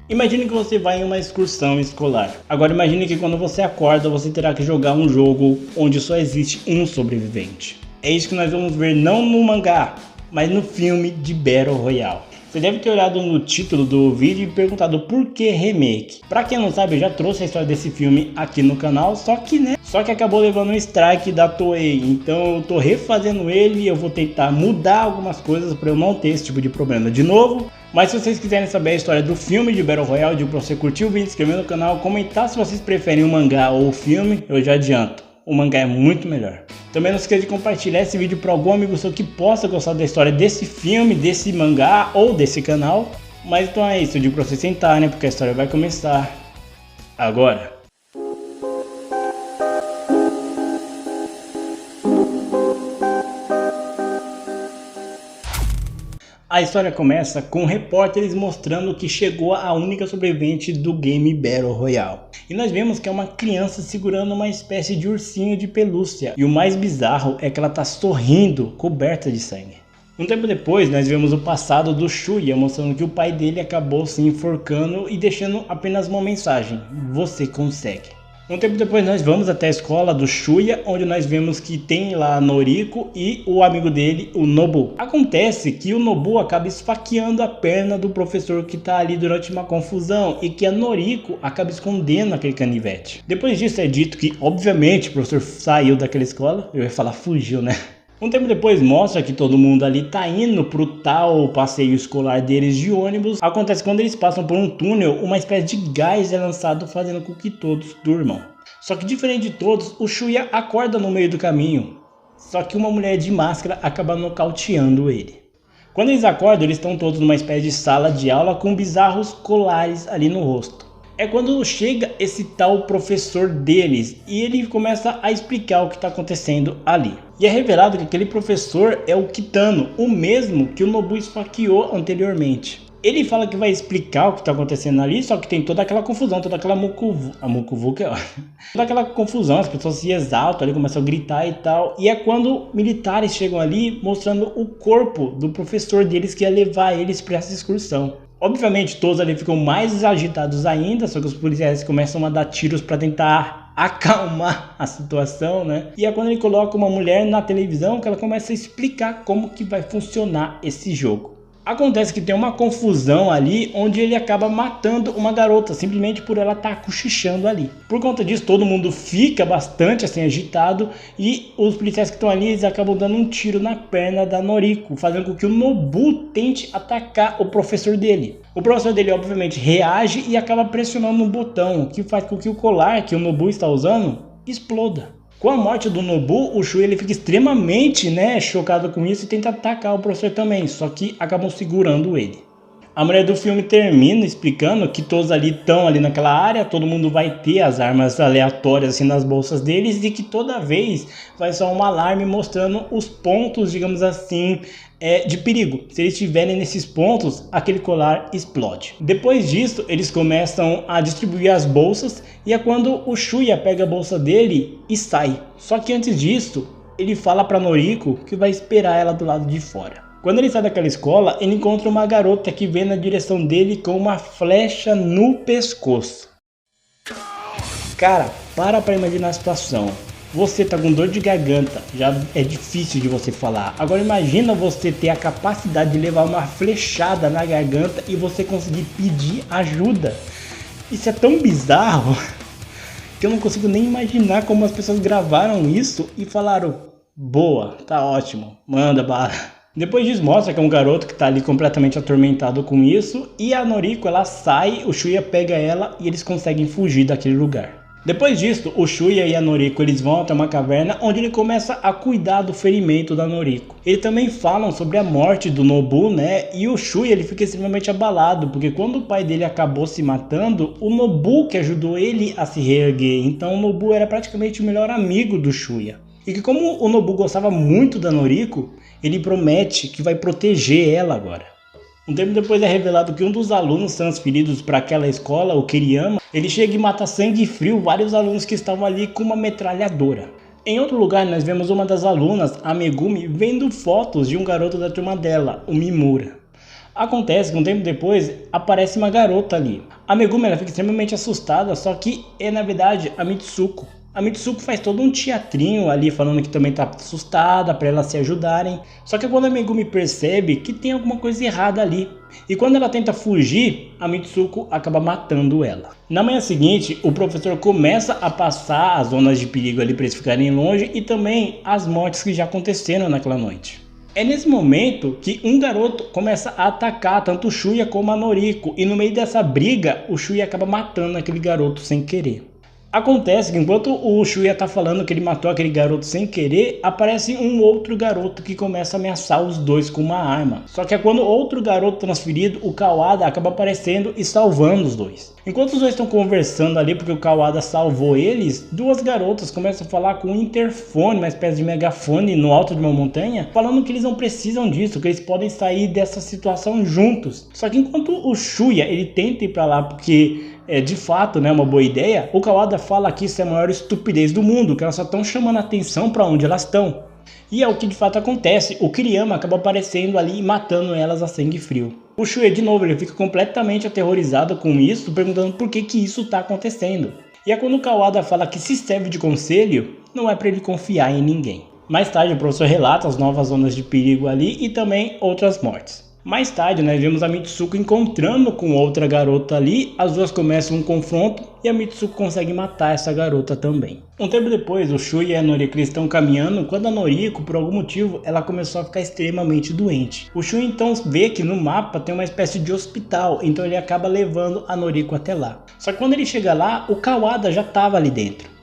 Imagine que você vai em uma excursão escolar. Agora imagine que quando você acorda, você terá que jogar um jogo onde só existe um sobrevivente. É isso que nós vamos ver não no mangá, mas no filme de Battle Royale. Você deve ter olhado no título do vídeo e perguntado por que remake. Pra quem não sabe, eu já trouxe a história desse filme aqui no canal, só que acabou levando um strike da Toei. Então eu tô refazendo ele e eu vou tentar mudar algumas coisas para eu não ter esse tipo de problema de novo. Mas se vocês quiserem saber a história do filme de Battle Royale, digo pra você curtir o vídeo, se inscrever no canal, comentar se vocês preferem o mangá ou o filme, eu já adianto, o mangá é muito melhor. Também não esqueça de compartilhar esse vídeo para algum amigo seu que possa gostar da história desse filme, desse mangá ou desse canal. Mas então é isso, eu digo pra vocês sentarem, porque a história vai começar agora. A história começa com repórteres mostrando que chegou a única sobrevivente do game Battle Royale. E nós vemos que é uma criança segurando uma espécie de ursinho de pelúcia. E o mais bizarro é que ela está sorrindo, coberta de sangue. Um tempo depois, nós vemos o passado do Shuya, mostrando que o pai dele acabou se enforcando e deixando apenas uma mensagem: você consegue. Um tempo depois nós vamos até a escola do Shuya, onde nós vemos que tem lá Noriko e o amigo dele, o Nobu. Acontece que o Nobu acaba esfaqueando a perna do professor que está ali durante uma confusão e que a Noriko acaba escondendo aquele canivete. Depois disso é dito que, obviamente, o professor saiu daquela escola, eu ia falar fugiu, né? Um tempo depois mostra que todo mundo ali tá indo pro tal passeio escolar deles de ônibus. Acontece que quando eles passam por um túnel, uma espécie de gás é lançado fazendo com que todos durmam. Só que diferente de todos, o Shuya acorda no meio do caminho. Só que uma mulher de máscara acaba nocauteando ele. Quando eles acordam, eles estão todos numa espécie de sala de aula com bizarros colares ali no rosto. É quando chega esse tal professor deles e ele começa a explicar o que está acontecendo ali. E é revelado que aquele professor é o Kitano, o mesmo que o Nobu esfaqueou anteriormente. Ele fala que vai explicar o que está acontecendo ali, só que tem toda aquela confusão, toda aquela mucuvuca, é ótimo. Toda aquela confusão, as pessoas se exaltam ali, começam a gritar e tal. E é quando militares chegam ali mostrando o corpo do professor deles que ia levar eles para essa excursão. Obviamente todos ali ficam mais agitados ainda, só que os policiais começam a dar tiros para tentar acalmar a situação, né? E é quando ele coloca uma mulher na televisão que ela começa a explicar como que vai funcionar esse jogo. Acontece que tem uma confusão ali onde ele acaba matando uma garota simplesmente por ela estar cochichando ali. Por conta disso todo mundo fica bastante assim agitado e os policiais que estão ali eles acabam dando um tiro na perna da Noriko, fazendo com que o Nobu tente atacar o professor dele. O professor dele obviamente reage e acaba pressionando um botão que faz com que o colar que o Nobu está usando exploda. Com a morte do Nobu, o Shuya ele fica extremamente chocado com isso e tenta atacar o professor também, só que acabam segurando ele. A mulher do filme termina explicando que todos ali estão ali naquela área, todo mundo vai ter as armas aleatórias assim nas bolsas deles e que toda vez vai só um alarme mostrando os pontos, digamos assim, de perigo. Se eles estiverem nesses pontos, aquele colar explode. Depois disso, eles começam a distribuir as bolsas e é quando o Shuya pega a bolsa dele e sai. Só que antes disso, ele fala para Noriko que vai esperar ela do lado de fora. Quando ele sai daquela escola, ele encontra uma garota que vem na direção dele com uma flecha no pescoço. Cara, para imaginar a situação. Você tá com dor de garganta, já é difícil de você falar. Agora imagina você ter a capacidade de levar uma flechada na garganta e você conseguir pedir ajuda. Isso é tão bizarro que eu não consigo nem imaginar como as pessoas gravaram isso e falaram: boa, tá ótimo, manda bala. Depois disso mostra que é um garoto que tá ali completamente atormentado com isso e a Noriko ela sai, o Shuya pega ela e eles conseguem fugir daquele lugar. Depois disso, o Shuya e a Noriko eles vão até uma caverna onde ele começa a cuidar do ferimento da Noriko. Eles também falam sobre a morte do Nobu, e o Shuya ele fica extremamente abalado, porque quando o pai dele acabou se matando, o Nobu que ajudou ele a se reerguer, então o Nobu era praticamente o melhor amigo do Shuya. E que como o Nobu gostava muito da Noriko, ele promete que vai proteger ela agora. Um tempo depois é revelado que um dos alunos transferidos para aquela escola, o Kiriyama, ele chega e mata sangue frio vários alunos que estavam ali com uma metralhadora. Em outro lugar nós vemos uma das alunas, a Megumi, vendo fotos de um garoto da turma dela, o Mimura. Acontece que um tempo depois aparece uma garota ali. A Megumi ela fica extremamente assustada, só que é na verdade a Mitsuko. A Mitsuko faz todo um teatrinho ali falando que também tá assustada para elas se ajudarem. Só que quando a Megumi percebe que tem alguma coisa errada ali, e quando ela tenta fugir, a Mitsuko acaba matando ela. Na manhã seguinte, o professor começa a passar as zonas de perigo ali para eles ficarem longe e também as mortes que já aconteceram naquela noite. É nesse momento que um garoto começa a atacar tanto o Shuya como a Noriko, e no meio dessa briga, o Shuya acaba matando aquele garoto sem querer. Acontece que enquanto o Shuya tá falando que ele matou aquele garoto sem querer, aparece um outro garoto que começa a ameaçar os dois com uma arma. Só que é quando outro garoto transferido, o Kawada, acaba aparecendo e salvando os dois. Enquanto os dois estão conversando ali porque o Kawada salvou eles, duas garotas começam a falar com um interfone, uma espécie de megafone no alto de uma montanha, falando que eles não precisam disso, que eles podem sair dessa situação juntos. Só que enquanto o Shuya ele tenta ir pra lá porque de fato, né, uma boa ideia, o Kawada fala que isso é a maior estupidez do mundo, que elas só estão chamando a atenção para onde elas estão. E é o que de fato acontece, o Kiriyama acaba aparecendo ali e matando elas a sangue frio. O Shuya de novo ele fica completamente aterrorizado com isso, perguntando por que isso está acontecendo. E é quando o Kawada fala que se serve de conselho, não é para ele confiar em ninguém. Mais tarde o professor relata as novas zonas de perigo ali e também outras mortes. Mais tarde, nós vemos a Mitsuko encontrando com outra garota ali, as duas começam um confronto e a Mitsuko consegue matar essa garota também. Um tempo depois, o Shuya e a Noriko estão caminhando quando a Noriko, por algum motivo, ela começou a ficar extremamente doente. O Shuya então vê que no mapa tem uma espécie de hospital, então ele acaba levando a Noriko até lá. Só que quando ele chega lá, o Kawada já estava ali dentro.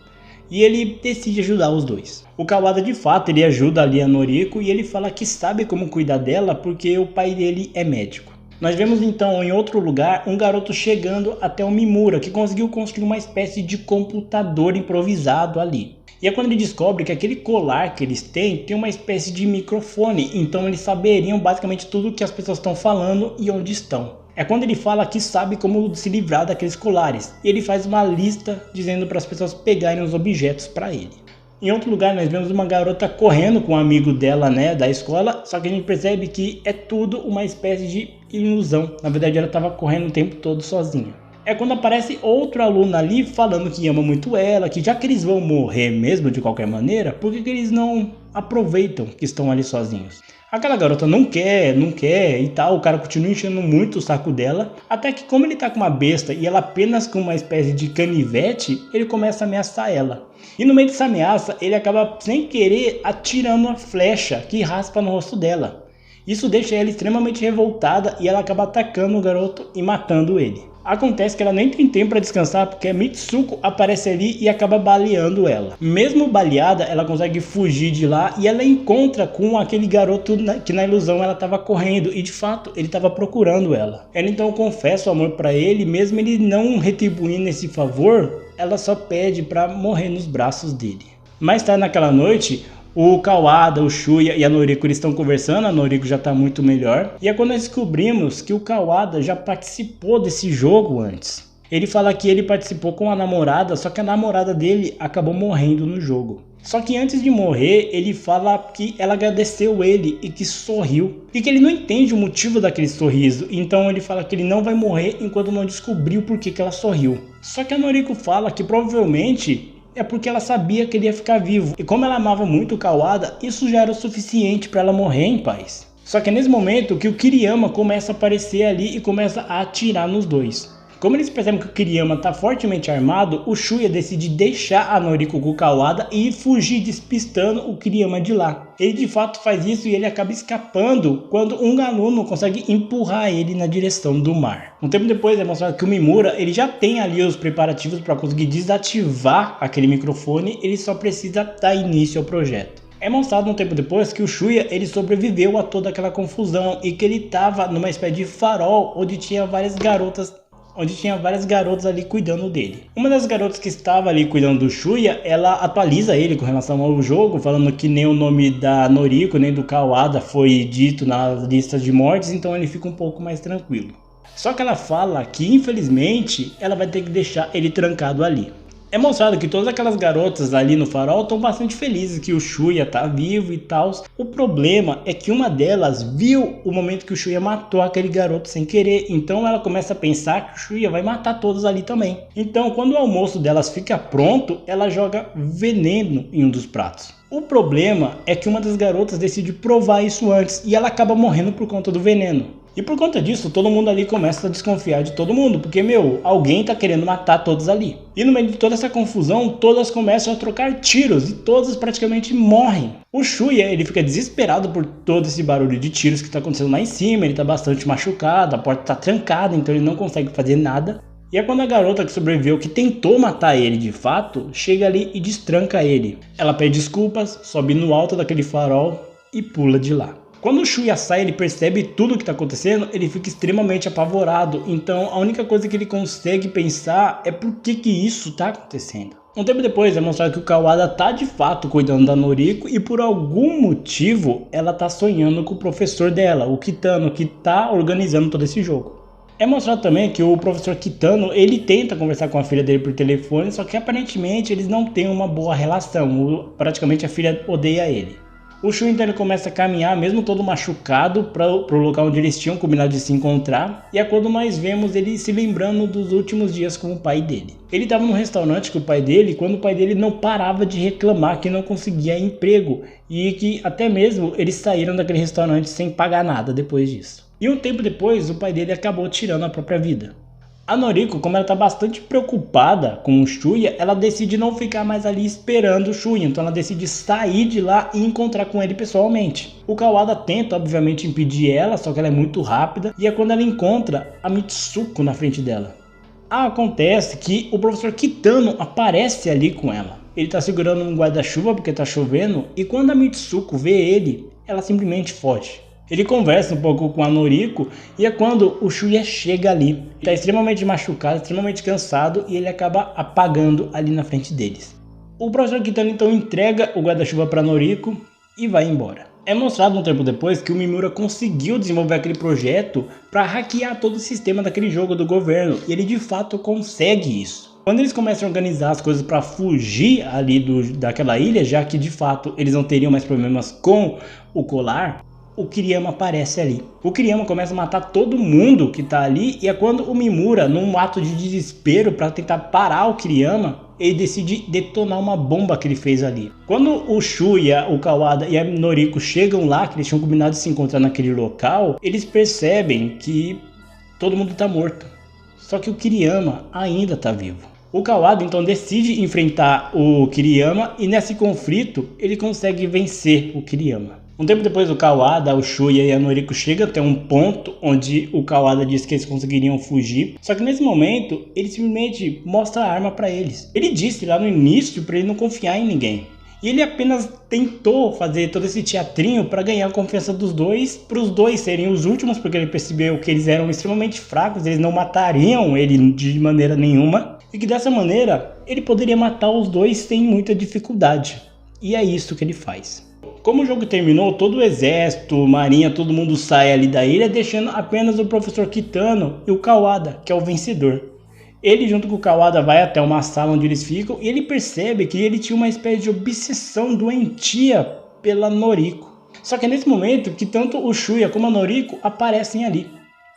E ele decide ajudar os dois. O Kawada de fato ele ajuda ali a Noriko e ele fala que sabe como cuidar dela porque o pai dele é médico. Nós vemos então em outro lugar um garoto chegando até o Mimura, que conseguiu construir uma espécie de computador improvisado ali. E é quando ele descobre que aquele colar que eles têm tem uma espécie de microfone, então eles saberiam basicamente tudo o que as pessoas estão falando e onde estão. É quando ele fala que sabe como se livrar daqueles colares. E ele faz uma lista dizendo para as pessoas pegarem os objetos para ele. Em outro lugar nós vemos uma garota correndo com um amigo dela, né, da escola. Só que a gente percebe que é tudo uma espécie de ilusão. Na verdade ela estava correndo o tempo todo sozinha. É quando aparece outro aluno ali falando que ama muito ela, que já que eles vão morrer mesmo de qualquer maneira, por que eles não aproveitam que estão ali sozinhos? Aquela garota não quer e tal, o cara continua enchendo muito o saco dela, até que como ele tá com uma besta e ela apenas com uma espécie de canivete, ele começa a ameaçar ela. E no meio dessa ameaça, ele acaba sem querer atirando uma flecha que raspa no rosto dela. Isso deixa ela extremamente revoltada e ela acaba atacando o garoto e matando ele. Acontece que ela nem tem tempo para descansar porque a Mitsuko aparece ali e acaba baleando ela. Mesmo baleada, ela consegue fugir de lá e ela encontra com aquele garoto que na ilusão ela estava correndo e de fato ele estava procurando ela. Ela então confessa o amor para ele, mesmo ele não retribuindo esse favor, ela só pede para morrer nos braços dele. Mais tarde naquela noite, o Kawada, o Shuya e a Noriko eles estão conversando, a Noriko já está muito melhor. E é quando nós descobrimos que o Kawada já participou desse jogo antes. Ele fala que ele participou com a namorada, só que a namorada dele acabou morrendo no jogo. Só que antes de morrer, ele fala que ela agradeceu ele e que sorriu. E que ele não entende o motivo daquele sorriso, então ele fala que ele não vai morrer enquanto não descobriu por que ela sorriu. Só que a Noriko fala que provavelmente é porque ela sabia que ele ia ficar vivo. E como ela amava muito o Kawada, isso já era o suficiente para ela morrer em paz. Só que é nesse momento que o Kiriyama começa a aparecer ali e começa a atirar nos dois. Como eles percebem que o Kiriyama está fortemente armado, o Shuya decide deixar a Noriko com o Kawada e fugir despistando o Kiriyama de lá. Ele de fato faz isso e ele acaba escapando quando um aluno consegue empurrar ele na direção do mar. Um tempo depois é mostrado que o Mimura ele já tem ali os preparativos para conseguir desativar aquele microfone, ele só precisa dar início ao projeto. É mostrado um tempo depois que o Shuya ele sobreviveu a toda aquela confusão e que ele estava numa espécie de farol onde tinha várias garotas ali cuidando dele. Uma das garotas que estava ali cuidando do Shuya, ela atualiza ele com relação ao jogo, falando que nem o nome da Noriko nem do Kawada foi dito na lista de mortes, então ele fica um pouco mais tranquilo. Só que ela fala que infelizmente ela vai ter que deixar ele trancado ali. É mostrado que todas aquelas garotas ali no farol estão bastante felizes que o Shuya tá vivo e tal. O problema é que uma delas viu o momento que o Shuya matou aquele garoto sem querer. Então ela começa a pensar que o Shuya vai matar todos ali também. Então quando o almoço delas fica pronto, ela joga veneno em um dos pratos. O problema é que uma das garotas decide provar isso antes e ela acaba morrendo por conta do veneno. E por conta disso, todo mundo ali começa a desconfiar de todo mundo, porque, alguém tá querendo matar todos ali. E no meio de toda essa confusão, todas começam a trocar tiros e todas praticamente morrem. O Shuya, ele fica desesperado por todo esse barulho de tiros que tá acontecendo lá em cima, ele tá bastante machucado, a porta tá trancada, então ele não consegue fazer nada. E é quando a garota que sobreviveu, que tentou matar ele de fato, chega ali e destranca ele. Ela pede desculpas, sobe no alto daquele farol e pula de lá. Quando o Shuya sai, ele percebe tudo o que está acontecendo, ele fica extremamente apavorado. Então a única coisa que ele consegue pensar é por que isso está acontecendo. Um tempo depois é mostrado que o Kawada tá de fato cuidando da Noriko e por algum motivo ela tá sonhando com o professor dela, o Kitano, que tá organizando todo esse jogo. É mostrado também que o professor Kitano, ele tenta conversar com a filha dele por telefone, só que aparentemente eles não têm uma boa relação, praticamente a filha odeia ele. O Shuya então ele começa a caminhar, mesmo todo machucado, para o local onde eles tinham combinado de se encontrar. E é quando nós vemos ele se lembrando dos últimos dias com o pai dele. Ele estava num restaurante com o pai dele, quando o pai dele não parava de reclamar que não conseguia emprego. E que até mesmo eles saíram daquele restaurante sem pagar nada depois disso. E um tempo depois, o pai dele acabou tirando a própria vida. A Noriko, como ela está bastante preocupada com o Shuya, ela decide não ficar mais ali esperando o Shuya, então ela decide sair de lá e encontrar com ele pessoalmente. O Kawada tenta, obviamente, impedir ela, só que ela é muito rápida, e é quando ela encontra a Mitsuko na frente dela. Acontece que o professor Kitano aparece ali com ela. Ele está segurando um guarda-chuva porque está chovendo, e quando a Mitsuko vê ele, ela simplesmente foge. Ele conversa um pouco com a Noriko e é quando o Shuya chega ali. Ele está extremamente machucado, extremamente cansado e ele acaba apagando ali na frente deles. O professor Kitano então entrega o guarda-chuva para Noriko e vai embora. É mostrado um tempo depois que o Mimura conseguiu desenvolver aquele projeto para hackear todo o sistema daquele jogo do governo e ele de fato consegue isso. Quando eles começam a organizar as coisas para fugir ali daquela ilha, já que de fato eles não teriam mais problemas com o colar, o Kiriyama aparece ali. O Kiriyama começa a matar todo mundo que tá ali e é quando o Mimura, num ato de desespero para tentar parar o Kiriyama, ele decide detonar uma bomba que ele fez ali. Quando o Shuya, o Kawada e a Noriko chegam lá, que eles tinham combinado de se encontrar naquele local, eles percebem que todo mundo tá morto. Só que o Kiriyama ainda tá vivo. O Kawada então decide enfrentar o Kiriyama e nesse conflito ele consegue vencer o Kiriyama. Um tempo depois o Kawada, o Shuya e a Noriko chegam até um ponto onde o Kawada diz que eles conseguiriam fugir. Só que nesse momento ele simplesmente mostra a arma para eles. Ele disse lá no início para ele não confiar em ninguém. E ele apenas tentou fazer todo esse teatrinho para ganhar a confiança dos dois, para os dois serem os últimos, porque ele percebeu que eles eram extremamente fracos, eles não matariam ele de maneira nenhuma. E que dessa maneira ele poderia matar os dois sem muita dificuldade. E é isso que ele faz. Como o jogo terminou, todo o exército, marinha, todo mundo sai ali da ilha, deixando apenas o professor Kitano e o Kawada, que é o vencedor. Ele junto com o Kawada vai até uma sala onde eles ficam e ele percebe que ele tinha uma espécie de obsessão doentia pela Noriko. Só que é nesse momento que tanto o Shuya como a Noriko aparecem ali.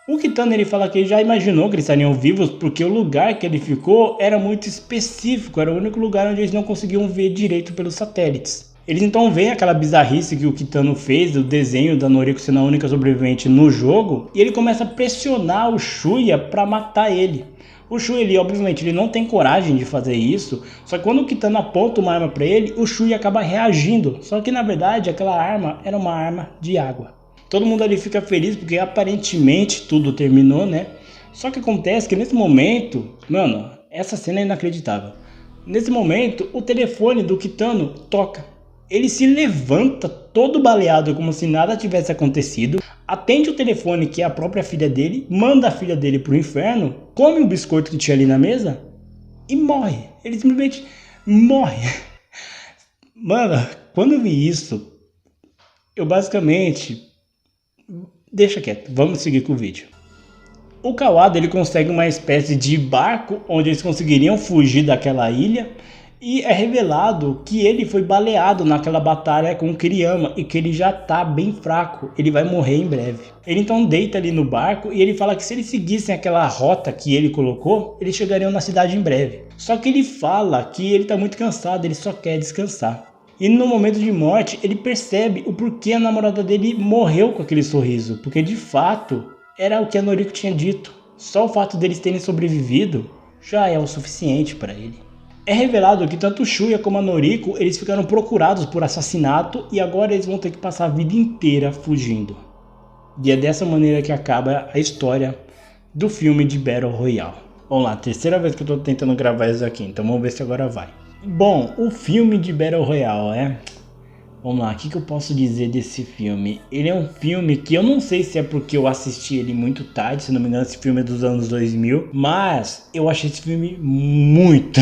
O Kitano ele fala que ele já imaginou que eles estariam vivos porque o lugar que ele ficou era muito específico, era o único lugar onde eles não conseguiam ver direito pelos satélites. Eles então veem aquela bizarrice que o Kitano fez, do desenho da Noriko sendo a única sobrevivente no jogo, e ele começa a pressionar o Shuya para matar ele. O Shuya, ele, obviamente, ele não tem coragem de fazer isso, só que quando o Kitano aponta uma arma para ele, o Shuya acaba reagindo, só que na verdade aquela arma era uma arma de água. Todo mundo ali fica feliz porque aparentemente tudo terminou, né? Só que acontece que nesse momento, mano, essa cena é inacreditável. Nesse momento, o telefone do Kitano toca. Ele se levanta todo baleado como se nada tivesse acontecido, atende o telefone que é a própria filha dele, manda a filha dele pro inferno, come o biscoito que tinha ali na mesa e morre. Ele simplesmente morre. Mano, quando eu vi isso, eu basicamente... Deixa quieto, vamos seguir com o vídeo. O Kawada ele consegue uma espécie de barco onde eles conseguiriam fugir daquela ilha. E é revelado que ele foi baleado naquela batalha com o Kiriyama e que ele já tá bem fraco, ele vai morrer em breve. Ele então deita ali no barco e ele fala que se eles seguissem aquela rota que ele colocou, eles chegariam na cidade em breve. Só que ele fala que ele tá muito cansado, ele só quer descansar. E no momento de morte ele percebe o porquê a namorada dele morreu com aquele sorriso, porque de fato era o que a Noriko tinha dito. Só o fato deles terem sobrevivido já é o suficiente para ele. É revelado que tanto o Shuya como a Noriko, eles ficaram procurados por assassinato e agora eles vão ter que passar a vida inteira fugindo. E é dessa maneira que acaba a história do filme de Battle Royale. Vamos lá, terceira vez que eu tô tentando gravar isso aqui, então vamos ver se agora vai. Bom, o filme de Battle Royale, Vamos lá, o que eu posso dizer desse filme? Ele é um filme que eu não sei se é porque eu assisti ele muito tarde, se não me engano esse filme é dos anos 2000, mas eu achei esse filme muito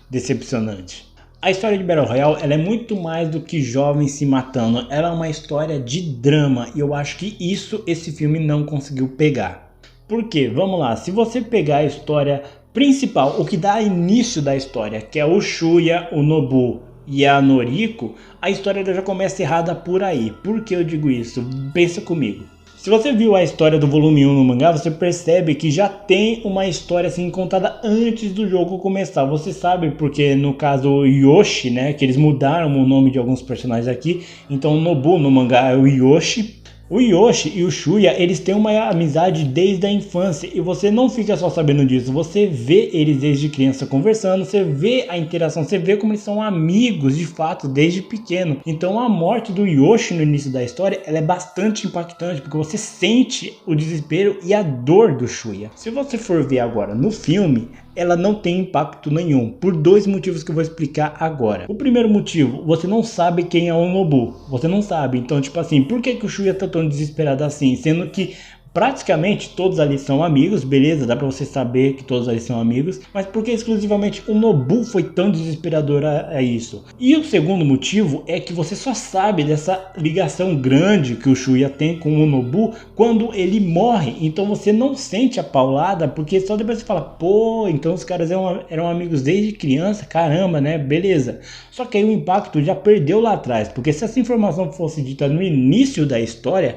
decepcionante. A história de Battle Royale ela é muito mais do que jovens se matando, ela é uma história de drama e eu acho que isso esse filme não conseguiu pegar. Por quê? Vamos lá, se você pegar a história principal, o que dá início da história, que é o Shuya, o Nobu e a Noriko, a história já começa errada por aí. Por que eu digo isso? Pensa comigo. Se você viu a história do volume 1 no mangá, você percebe que já tem uma história assim contada antes do jogo começar. Você sabe porque no caso o Yoshi, né, que eles mudaram o nome de alguns personagens aqui. Então o Nobu no mangá é o Yoshi. O Yoshi e o Shuya, eles têm uma amizade desde a infância e você não fica só sabendo disso, você vê eles desde criança conversando, você vê a interação, você vê como eles são amigos de fato desde pequeno. Então a morte do Yoshi no início da história, ela é bastante impactante porque você sente o desespero e a dor do Shuya. Se você for ver agora no filme, ela não tem impacto nenhum, por dois motivos que eu vou explicar agora. O primeiro motivo, você não sabe quem é o Nobu, você não sabe, então tipo assim, por que o Shuya tá tão desesperado assim, sendo que praticamente todos ali são amigos, beleza, dá pra você saber que todos ali são amigos, mas por que exclusivamente o Nobu foi tão desesperador a isso? E o segundo motivo é que você só sabe dessa ligação grande que o Shuya tem com o Nobu quando ele morre, então você não sente a paulada, porque só depois você fala, pô, então os caras eram amigos desde criança, caramba, né, beleza. Só que aí o impacto já perdeu lá atrás, porque se essa informação fosse dita no início da história,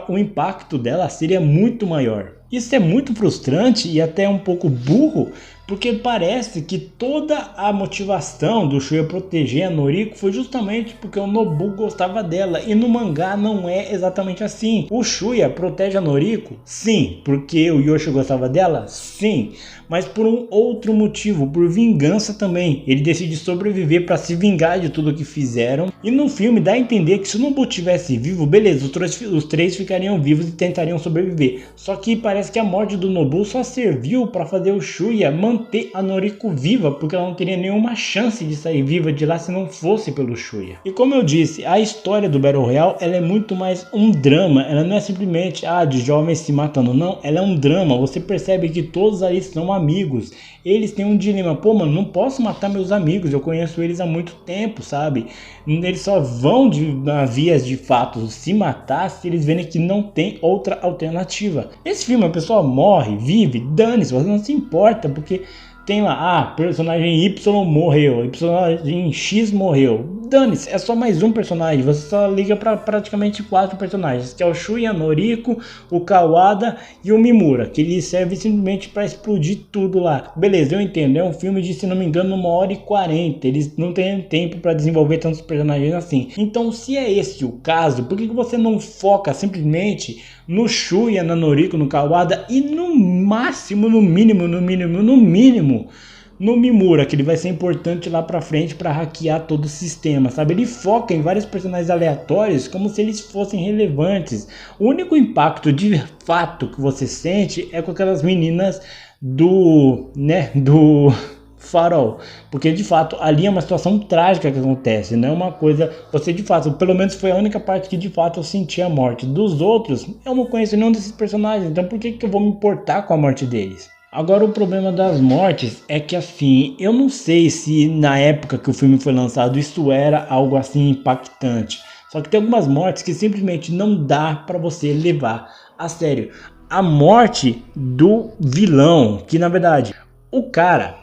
o impacto dela seria muito maior. Isso é muito frustrante e até um pouco burro, porque parece que toda a motivação do Shuya proteger a Noriko foi justamente porque o Nobu gostava dela, e no mangá não é exatamente assim. O Shuya protege a Noriko? Sim. Porque o Yoshi gostava dela? Sim. Mas por um outro motivo, por vingança também. Ele decide sobreviver para se vingar de tudo que fizeram. E no filme dá a entender que se o Nobu tivesse vivo, beleza, os três ficariam vivos e tentariam sobreviver. Só que parece que a morte do Nobu só serviu para fazer o Shuya manter a Noriko viva, porque ela não teria nenhuma chance de sair viva de lá se não fosse pelo Shuya. E como eu disse, a história do Battle Royale ela é muito mais um drama, ela não é simplesmente de jovens se matando, não, ela é um drama. Você percebe que todos ali são amigos, eles têm um dilema, pô mano, não posso matar meus amigos, eu conheço eles há muito tempo, sabe? Eles só vão na vias de fato se matar se eles verem que não tem outra alternativa. Esse filme a pessoa morre, vive, dane-se, você não se importa, porque tem lá, personagem Y morreu, personagem X morreu, dane-se, é só mais um personagem, você só liga para praticamente 4 personagens, que é o Shuya, a Noriko, o Kawada e o Mimura, que ele serve simplesmente para explodir tudo lá. Beleza, eu entendo, é um filme de, se não me engano, 1h40, eles não têm tempo para desenvolver tantos personagens assim. Então, se é esse o caso, por que você não foca simplesmente no Shuya, na Noriko, no Kawada e no máximo, no mínimo, no Mimura, que ele vai ser importante lá pra frente para hackear todo o sistema, sabe? Ele foca em vários personagens aleatórios como se eles fossem relevantes. O único impacto de fato que você sente é com aquelas meninas do Farol, porque de fato ali é uma situação trágica que acontece, não é uma coisa, você de fato, pelo menos foi a única parte que de fato eu senti a morte. Dos outros, eu não conheço nenhum desses personagens, então por que eu vou me importar com a morte deles? Agora o problema das mortes é que assim, eu não sei se na época que o filme foi lançado isso era algo assim impactante, só que tem algumas mortes que simplesmente não dá pra você levar a sério. a morte do vilão, que na verdade o cara,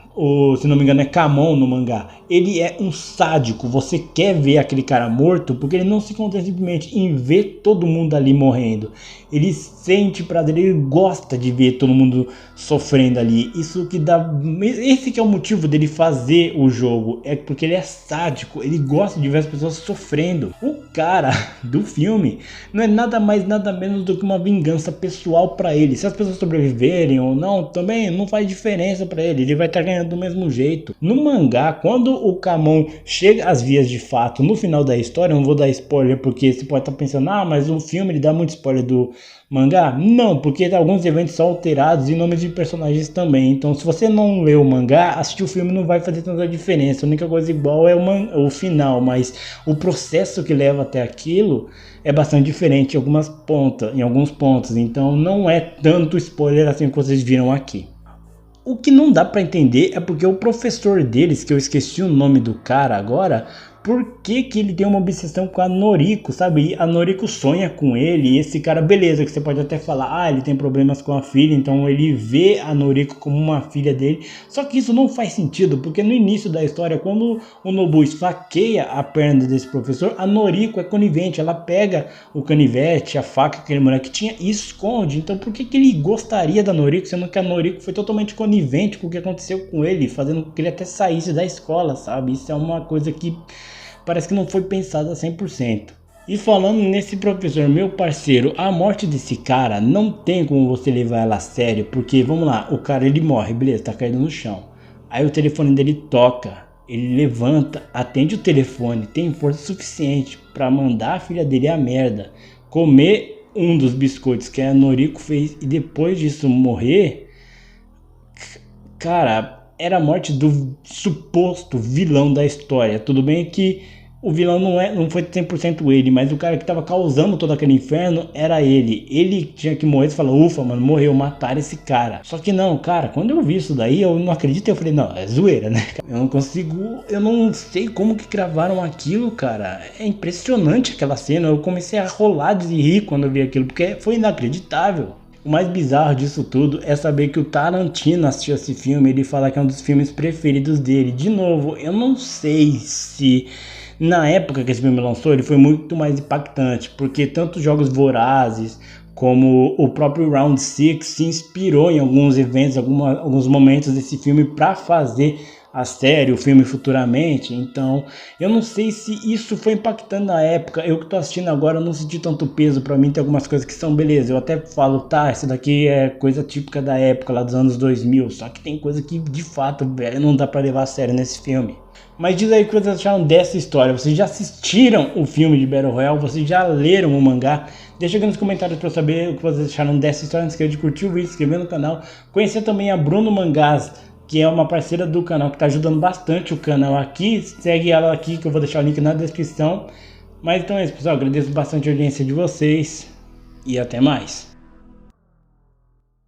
se não me engano é Kamon no mangá, ele é um sádico. Você quer ver aquele cara morto porque ele não se contenta simplesmente em ver todo mundo ali morrendo. Ele sente prazer, ele gosta de ver todo mundo sofrendo ali. Isso que dá, esse que é o motivo dele fazer o jogo, é porque ele é sádico, ele gosta de ver as pessoas sofrendo. O cara do filme não é nada mais nada menos do que uma vingança pessoal para ele. Se as pessoas sobreviverem ou não, também não faz diferença para ele, ele vai estar ganhando do mesmo jeito. No mangá, quando o Kamon chega às vias de fato no final da história, não vou dar spoiler porque você pode estar pensando, mas o filme ele dá muito spoiler do mangá. Não, porque alguns eventos são alterados e nomes de personagens também. Então se você não leu o mangá, assistir o filme não vai fazer tanta diferença. A única coisa igual é o final, mas o processo que leva até aquilo é bastante diferente em alguns pontos. Então não é tanto spoiler assim que vocês viram aqui. O que não dá pra entender é porque o professor deles, que eu esqueci o nome do cara agora, por que ele tem uma obsessão com a Noriko, sabe? E a Noriko sonha com ele e esse cara, beleza, que você pode até falar, ele tem problemas com a filha, então ele vê a Noriko como uma filha dele. Só que isso não faz sentido, porque no início da história, quando o Nobu esfaqueia a perna desse professor, a Noriko é conivente, ela pega o canivete, a faca que aquele moleque tinha e esconde. Então por que ele gostaria da Noriko, sendo que a Noriko foi totalmente conivente com o que aconteceu com ele, fazendo com que ele até saísse da escola, sabe? Isso é uma coisa que parece que não foi pensada 100%. E falando nesse professor, meu parceiro, a morte desse cara não tem como você levar ela a sério, porque vamos lá, o cara ele morre, beleza, tá caído no chão. Aí o telefone dele toca, ele levanta, atende o telefone, tem força suficiente para mandar a filha dele a merda, comer um dos biscoitos que a Noriko fez e depois disso morrer. Cara, era a morte do suposto vilão da história. Tudo bem que o vilão não foi 100% ele, mas o cara que tava causando todo aquele inferno era ele. Ele tinha que morrer. Você fala, ufa, mano, morreu, mataram esse cara. Só que não, cara, quando eu vi isso daí, eu não acreditei. Eu falei, não, é zoeira, né? Eu não sei como que gravaram aquilo, cara. É impressionante aquela cena. Eu comecei a rolar de rir quando eu vi aquilo, porque foi inacreditável. O mais bizarro disso tudo é saber que o Tarantino assistiu esse filme, ele fala que é um dos filmes preferidos dele. De novo, eu não sei se na época que esse filme lançou ele foi muito mais impactante, porque tanto Jogos Vorazes como o próprio Round 6 se inspirou em alguns eventos, alguns momentos desse filme para fazer a série, o filme futuramente. Então eu não sei se isso foi impactando na época. Eu que tô assistindo agora, eu não senti tanto peso. Pra mim tem algumas coisas que são beleza, eu até falo, tá, isso daqui é coisa típica da época lá dos anos 2000, só que tem coisa que de fato, velho, não dá pra levar a sério nesse filme. Mas diz aí o que vocês acharam dessa história. Vocês já assistiram o filme de Battle Royale? Vocês já leram o mangá? Deixa aqui nos comentários para eu saber o que vocês acharam dessa história. Não esqueça de curtir o vídeo, se inscrever no canal, conhecer também a Bruno Mangás, que é uma parceira do canal, que está ajudando bastante o canal aqui. Segue ela aqui, que eu vou deixar o link na descrição. Mas então é isso, pessoal. Agradeço bastante a audiência de vocês e até mais.